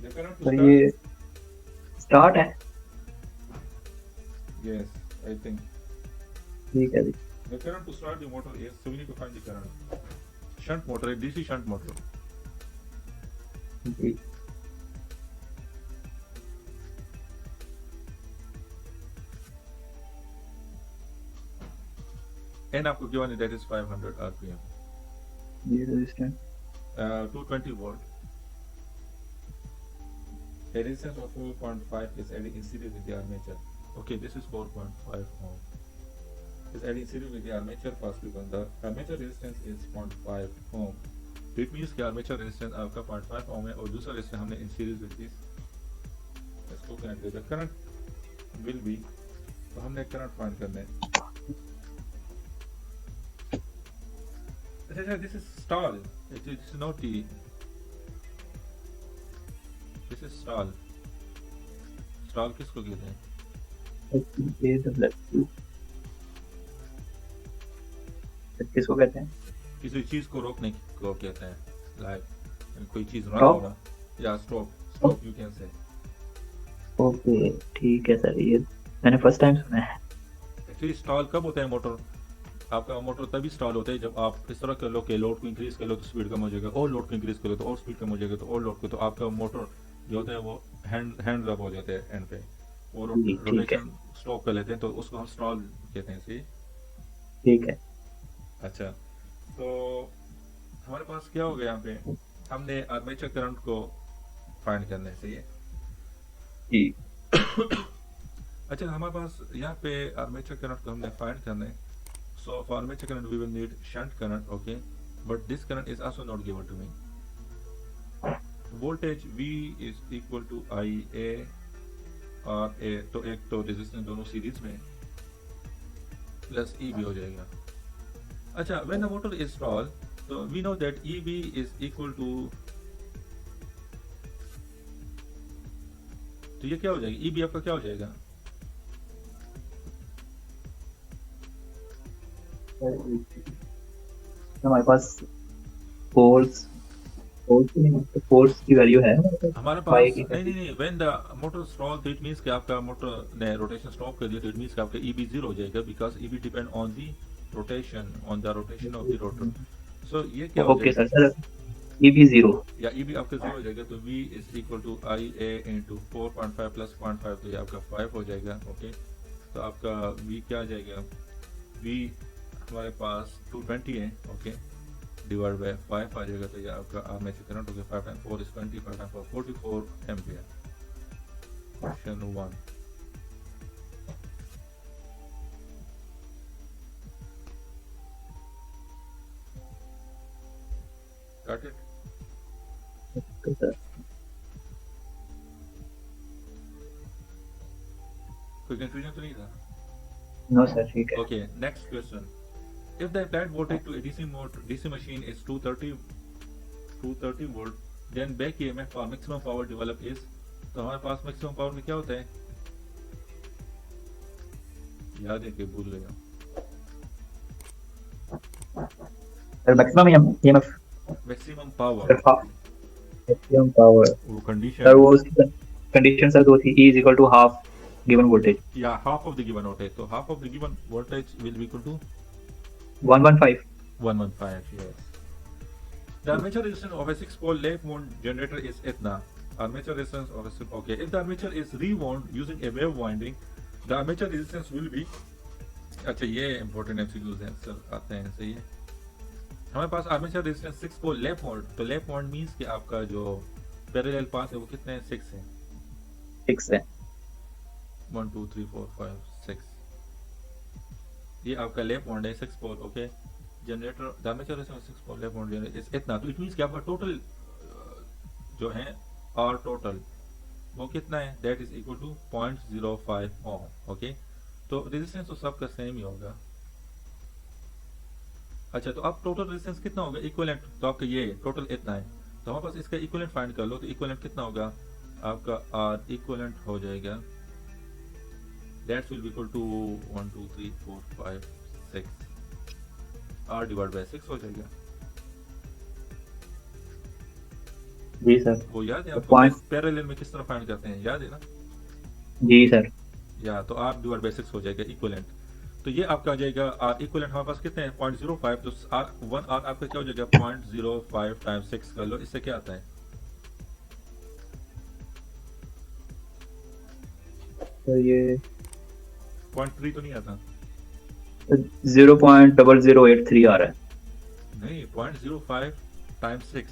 The current to तो start. ये स्टार्ट है, Yes, I think. ठीक है जी। The current to start the motor is, so we need to find the current. Shunt motor, a DC shunt motor. जी And आपको given है that is 500 rpm. ये resistance 220 volt. A resistance of 4.5 is added in series with the armature. Okay, this is 4.5 ohm. Is added in series with the armature for speed control. The armature resistance is 0.5 ohm. So it means कि armature resistance आपका 0.5 ohm है, और दूसरा resistance हमने in series with this इसको connect किया। The current will be, तो हमने current find करना है। This is stall. It is not the. This is stall. Stall किसको कहते हैं? ये किसको कहते हैं? किसी चीज को रोकने को कहते हैं, लाइक कोई चीज रन Stop? होना, या stop you can say. Okay ठीक है सर, ये मैंने फर्स्ट टाइम सुना है। एक्चुअली स्टॉल कब होता है मोटर, आपका मोटर तभी स्टॉल होता है जब आप इस तरह कर लो कि लोड को इंक्रीज कर लो तो स्पीड कम हो जाएगा, और लोड को इंक्रीज कर लो तो और स्पीड कम हो जाएगा, तो और लोड को, तो आपका मोटर जो होता है वो हैंड अप हो जाते हैं एंड पे, और रोटेशन स्टॉप कर लेते हैं, तो उसको हम स्टॉल कहते हैं, सही। ठीक है। अच्छा, तो हमारे पास क्या हो गया, यहाँ पे हमने आर्मेचर करंट को फाइंड करना है, सही है जी। अच्छा, हमारे पास यहाँ पे आर्मेचर करंट को हमने फाइंड करना है। So for armature current we will need shunt current, okay, but this current is also not given to me. Voltage V is equal to IA और तो एक तो रेजिस्टेंस दोनों सीरीज में प्लस EB हो जाएगा। अच्छा, when the motor is stall, so we know that EB is equal to, तो ये क्या हो जाएगा, EB आपका क्या हो जाएगा, हमारे पास पोल्स पोल्स की वैल्यू है हमारे पास हमारे पाई पास की नहीं वैल्यू। नहीं नहीं, व्हेन द मोटर स्टॉल तो इट मींस कि आपका मोटर ने रोटेशन स्टॉप कर दिया, तो इट मींस कि आपका ईबी जीरो हो जाएगा, because EB depend on the rotation, on the rotation of the rotor. So ये क्या हो ओके जाएगा, सर, सर ये भी जीरो। या ईबी आपका जीरो हो जाएगा, तो v is equal to I A into 4.5 plus 0.5, तो ये आपका 5 हो जाएगा। ओके, तो आपका v क्या आ जाएगा, v हमारे पास 220 है, ओके, डिवाइड बाय 5 आ जाएगा, तो ये आपका आर्मेचर करंट हो गया 5 time 4 is 20, 5 time 4 44 ampere. Question 1। Got it? Okay sir. कोई कंफ्यूजन तो नहीं था? नो सर, ठीक है। Okay, next question. If the applied voltage to a DC machine is 230 volt, then back EMF or maximum power develop is, तो हमारे पास maximum power में क्या होता है, याद है कि भूल गया? Sir maximum EMF, Maximum power, maximum power वो सर, condition, वो उसकी कंडीशन सर दो थी, E is equal to half given voltage या half of the given voltage, तो half of the given voltage will be equal to 115। 115, yes. The armature resistance of a 6-pole lap wound generator is इतना, armature resistance of a okay, if the armature is rewound using a wave winding, the armature resistance will be, अच्छा ये important MCQs हैं सर, आते हैं, सही है। हमारे पास armature resistance 6 pole lap wound, तो लैप वाउंड मींस कि आपका जो पैरेलल पाथ है वो कितने हैं, 6 है, 6 है। 1 2 3 4 5 6, ये आपका लैप वाउंड है 6 pole. Okay, generator the armature resistance 6 pole lap wound generator इतना, तो इट मींस कि आपका टोटल जो है आर टोटल वो कितना है, that is equal to 0.05 ohm. Okay, तो रेजिस्टेंस तो सबका सेम ही होगा। अच्छा, तो अब टोटल रेजिस्टेंस कितना होगा इक्विवेलेंट, तो आपका ये टोटल इतना है, तो हमारे पास इसका इक्विवेलेंट फाइंड कर लो, तो इक्विवेलेंट कितना होगा आपका, आर इक्विवेलेंट हो जाएगा, that's will be equal to 1 2 3 4 5 6, R divide by 6 हो जाएगा। जी सर। वो याद है तो आपको पॉइंट, पैरेलल में किस तरह फाइंड करते हैं, याद है ना? जी सर। या तो आर डिवाइड बाय 6 हो जाएगा इक्विवेलेंट, तो ये आपका आ जाएगा आर इक्विवेलेंट हमारे पास कितने हैं 0.05, तो आर 1 आर आपका क्या हो जाएगा 0.05 टाइम्स 6 कर लो, इससे क्या आता है, तो ये 0.3 तो नहीं आता, 0.0083 आ रहा है। नहीं 0.05 टाइम्स 6,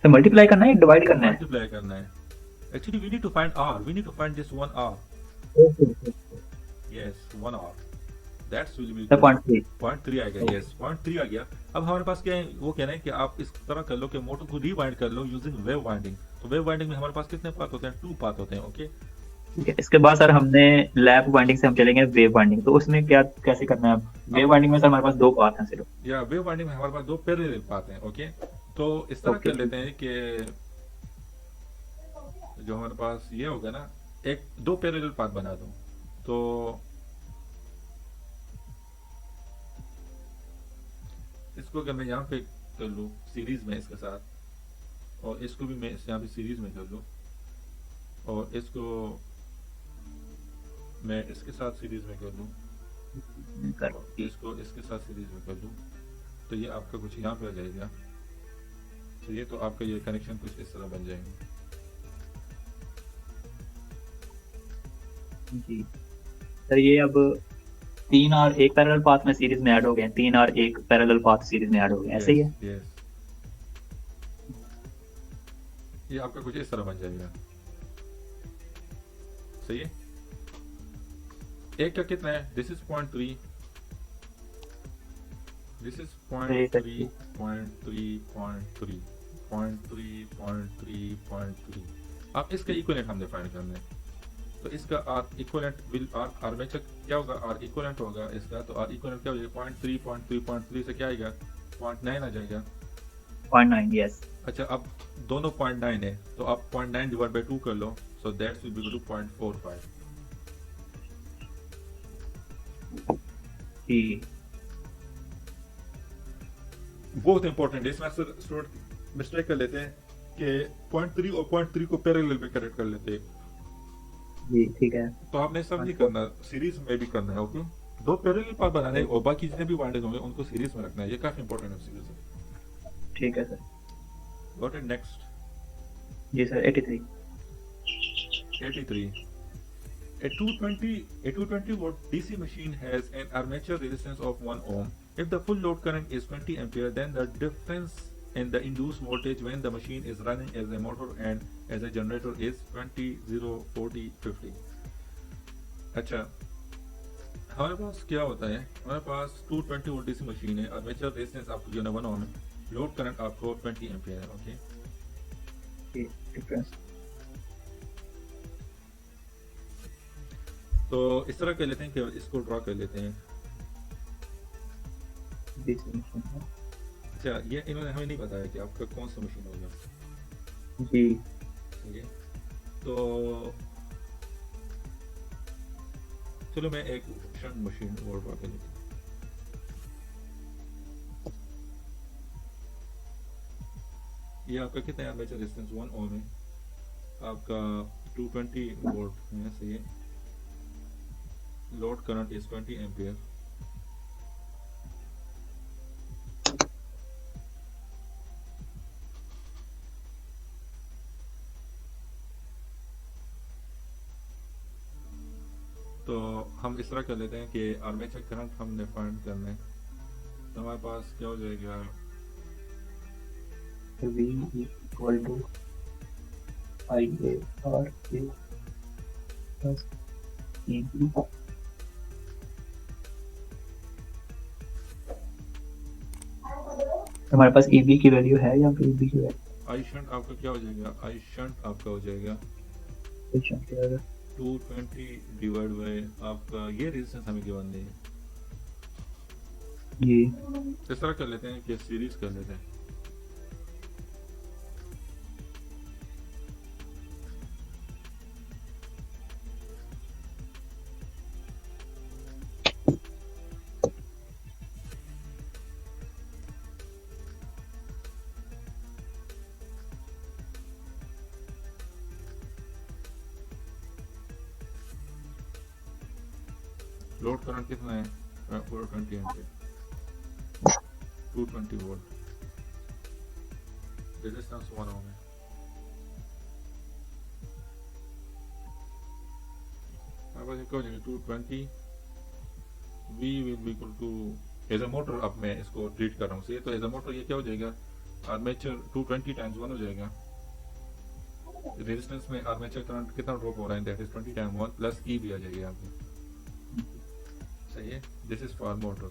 तो मल्टीप्लाई करना है, डिवाइड करना है। मल्टीप्लाई करना है। Actually we need to find R, we need to find this 1 R, yes 1 R, that's will be 0.3। 0.3 आ गया, यस 0.3 आ गया। अब हमारे पास क्या है, वो कहना है कि आप इस तरह कर लो कि मोटर को रीवाइंड कर लो यूजिंग वेव वाइंडिंग, तो वेव वाइंडिंग में हमारे पास कितने पाथ होते हैं, 2 पाथ होते हैं। ओके, ठीक है, इसके बाद सर हमने लैप वाइंडिंग से हम चलेंगे वेव वाइंडिंग, तो उसमें क्या कैसे करना है? अब वेव वाइंडिंग में सर हमारे पास 2 पाथ हैं सिर्फ। या वेव वाइंडिंग में हमारे पास 2 पैरेलल पाथ हैं। ओके, तो इस तरह ओके। कर लेते हैं कि जो हमारे पास ये होगा ना, एक 2 पैरेलल पाथ बना दो, तो इसको अगर मैं यहाँ पे कर लूँ सीरीज में इसके साथ, और इसको भी मैं यहाँ पे सीरीज में कर लूँ, और इसको मैं इसके साथ सीरीज में कर लूँ, और इसको इसके साथ सीरीज में कर लूँ, तो ये आपका कुछ यहाँ पे आ जाएगा, तो ये तो आपका ये कनेक्शन कुछ इस तरह बन जाएंगे। जी सर, ये अब 3 और 1 पैरेलल पाथ में सीरीज में ऐड हो गए, 3 और 1 पैरेलल पाथ सीरीज में ऐड हो गए, ऐसे ही है। यस, ये आपका कुछ इस तरह बन जाएगा, सही है। एक का कितना है, दिस इज 0.3, दिस इज 0.3 0.3 0.3 0.3 0.3 अब इसका इक्विवेलेंट हमने फाइंड करना है, तो इसका आर इक्विवेलेंट विल आर्मेचर क्या होगा, आर इक्विवेलेंट होगा इसका, तो आर इक्विवेलेंट क्या हो जाएगा 0.3 0.3 0.3 से क्या आएगा 0.9 आ जाएगा। 0.9, यस। अच्छा, अब दोनों 0.9 है, तो आप 0.9 डिवाइड बाय 2 कर लो, so that's will be equal to 0.45। जी बहुत इंपॉर्टेंट है। इसमें अक्सर स्टूडेंट मिस्टेक कर लेते हैं कि पॉइंट 3 और पॉइंट 3 को पैरेलल में कनेक्ट कर लेते हैं। जी ठीक है। तो आपने सब नहीं हाँ, करना, सीरीज में भी करना है। ओके, दो पैरेलल पाथ बनाने हैं और बाकी जितने भी वाइंडेज होंगे उनको सीरीज में रखना है। ये काफी इंपॉर्टेंट है सीरीज में। ठीक है सर। Got it. नेक्स्ट जी sir 83। 83. A 220 watt DC machine has an armature resistance of 1 ohm. If the full load current is 20 ampere, then the difference in the induced voltage when the machine is running as a motor and as a generator is 20, 0, 40, 50. अच्छा, हमारे पास क्या होता है? हमारे पास 220 वोल्ट डीसी मशीन है, आर्मेचर रेजिस्टेंस आपको जो है 1 ओम है, लोड करंट आपको 20 एम्पियर है। ओके, जी डिफरेंस। तो इस तरह कर लेते हैं कि इसको ड्रॉ कर लेते हैं। डीसी मशीन है। अच्छा, ये इन्होंने हमें नहीं बताया कि आपका कौन सा मशीन होगा। जी ठीक है, तो चलो मैं एक शंट मशीन और ड्रॉ कर लेती हूँ। ये आपका कितना है आर्मेचर रेजिस्टेंस? 1 ओम है, आपका 220 वोल्ट है। सही है, लोड करंट इज 20 एम्पियर। तो हम इस तरह कर लेते हैं कि आर्मेचर करंट हमने फाइंड करना है। तो हमारे पास क्या हो जाएगा? V equal to I A R A plus E B. हमारे पास ई बी की वैल्यू है या फिर ई बी की वैल्यू? आई शंट आपका क्या हो जाएगा? आई शंट आपका हो जाएगा 220 डिवाइड बाय आपका ये रेजिस्टेंस हमें गिवन नहीं है। जी इस तरह कर लेते हैं कि सीरीज कर लेते हैं। लोड करंट कितना है? 420 एम्पीयर, 220 वोल्ट, रेजिस्टेंस 1 ओम है। हमारे पास क्या हो जाएगा? 220 V will be equal to, as a motor अब मैं इसको ट्रीट कर रहा हूँ। सही है, तो एज अ मोटर ये क्या हो जाएगा? आर्मेचर 220 टाइम्स 1 हो जाएगा। रेजिस्टेंस में आर्मेचर करंट कितना ड्रॉप हो रहा है? दैट इज 20 टाइम 1 प्लस ई भी आ जाएगी यहाँ पे। सही है, this is for motor.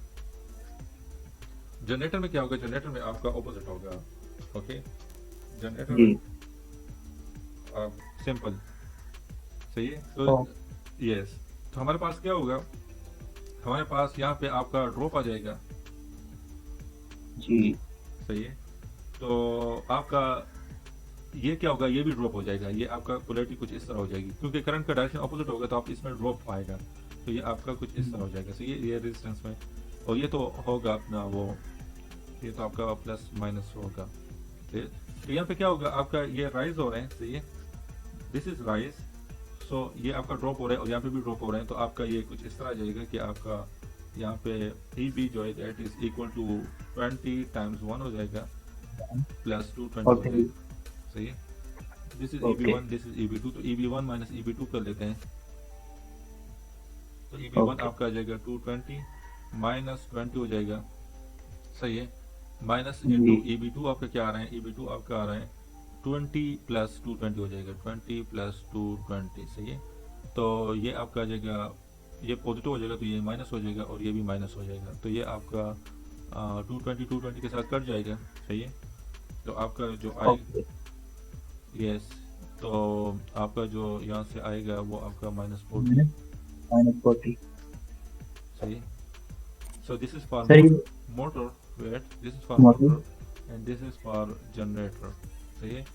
Generator में क्या होगा? जनरेटर में आपका ऑपोजिट होगा। ओके, जनरेटर जी सिंपल। सही है, तो यस, तो हमारे पास क्या होगा? हमारे पास यहाँ पे आपका ड्रॉप आ जाएगा। जी सही है, तो आपका ये क्या होगा? ये भी ड्रॉप हो जाएगा। ये आपका पोलैरिटी कुछ इस तरह हो जाएगी, क्योंकि करंट का डायरेक्शन ऑपोजिट होगा तो आप इसमें ड्रॉप आएगा। तो ये आपका कुछ इस तरह हो जाएगा। सही है, ये रेजिस्टेंस में, और ये तो होगा अपना वो, ये तो आपका प्लस माइनस होगा। तो यहाँ पे क्या होगा? आपका ये राइज हो रहे हैं। सही है, दिस इज राइज, सो ये आपका ड्रॉप हो रहा है और यहाँ पे भी ड्रॉप हो रहे हैं। तो आपका ये कुछ इस तरह आ जाएगा कि आपका यहाँ पे ई बी जो है that is equal to 20 times 1 हो जाएगा प्लस 220 हो जाएगा। सही है, this is EB1, this is EB2, तो EB1 माइनस EB2 कर लेते हैं। तो EB1 आपका आ जाएगा 220 माइनस 20 हो जाएगा। सही है, माइनस इंटू EB2 आपका क्या आ रहा है? EB2 आपका आ रहा है 20 प्लस 220 हो जाएगा, 20 प्लस 220। सही है, तो ये आपका आ जाएगा, ये पॉजिटिव हो जाएगा तो ये माइनस हो जाएगा और ये भी माइनस हो जाएगा। तो ये आपका 220 के साथ कट जाएगा। सही है, तो आपका जो आएगा, यस, तो आपका जो यहाँ से आएगा वो आपका -40। सही, so this is for motor, wait, this is for motor and this is for generator. सही है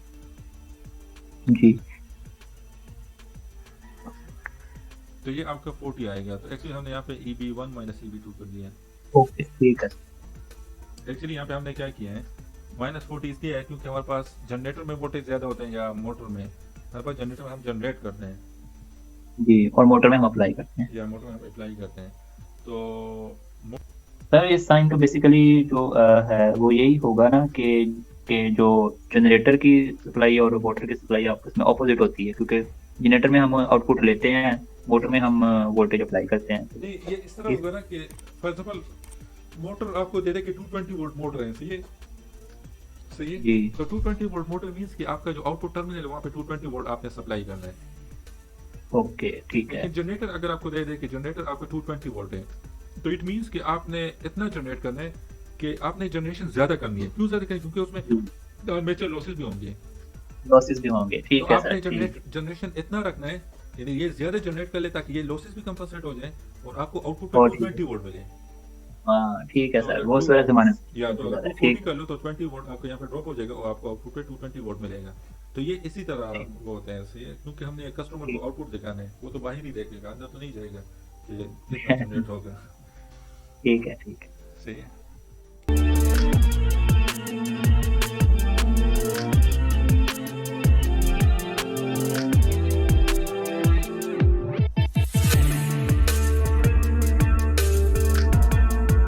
जी। तो ये आपका 40 आएगा। तो एक्चुअली हमने यहाँ पे EB1 माइनस EB2 कर दिया है। ओके ठीक है। एक्चुअली यहाँ पे हमने क्या किया है, -40 इसलिए है क्योंकि हमारे पास जनरेटर में वोल्टेज ज़्यादा होते हैं या मोटर में, हमारे पास जनरेटर में हम जनरेट करते हैं जी, और मोटर में हम अप्लाई करते हैं। या मोटर में हम अप्लाई करते हैं। तो सर इस साइन तो बेसिकली जो है वो यही होगा ना कि जो जनरेटर की सप्लाई और मोटर की सप्लाई आपस में ऑपोजिट होती है, क्योंकि जनरेटर में हम आउटपुट लेते हैं, मोटर में हम वोल्टेज अप्लाई करते हैं। नहीं, ये इस तरह होगा ना कि फॉर एग्जांपल मोटर आपको दे दे कि 220 वोल्ट मोटर है, सही है, सही है जी। तो 220 वोल्ट मोटर मींस कि आपका जो आउटपुट टर्मिनल है वहाँ पे 220 वोल्ट आपने सप्लाई करना है। ओके ठीक है। लेकिन जनरेटर अगर आपको दे दे कि जनरेटर आपका 220 वोल्ट है, तो इट मींस कि आपने इतना जनरेट करना है कि आपने जनरेशन ज्यादा करनी है। क्यों ज्यादा करनी, क्योंकि उसमें आर्मेचर लॉसेस भी होंगे। लॉसेस भी होंगे, तो ठीक है आपने सर। ठीक जनरेशन इतना रखना है, यानी ये ज्यादा जनरेट कर ले ताकि ये लॉसेस भी कंपनसेट हो जाए और आपको आउटपुट और पे 220 वोल्ट मिले। हाँ ठीक है तो सर, अगर वो टू- सारे जमाने या तो अगर से 240 ठीक। कर लो तो 20 वोल्ट आपको यहाँ पे ड्रॉप हो जाएगा और आपको आउटपुट पे 220 वोल्ट मिलेगा। तो ये इसी तरह वो होता है, सही है, क्योंकि हमने कस्टमर को आउटपुट दिखाना है, वो तो बाहर ही देखेगा, अंदर तो नहीं जाएगा कि कितना जनरेट होगा। ठीक है ठीक है। सही है।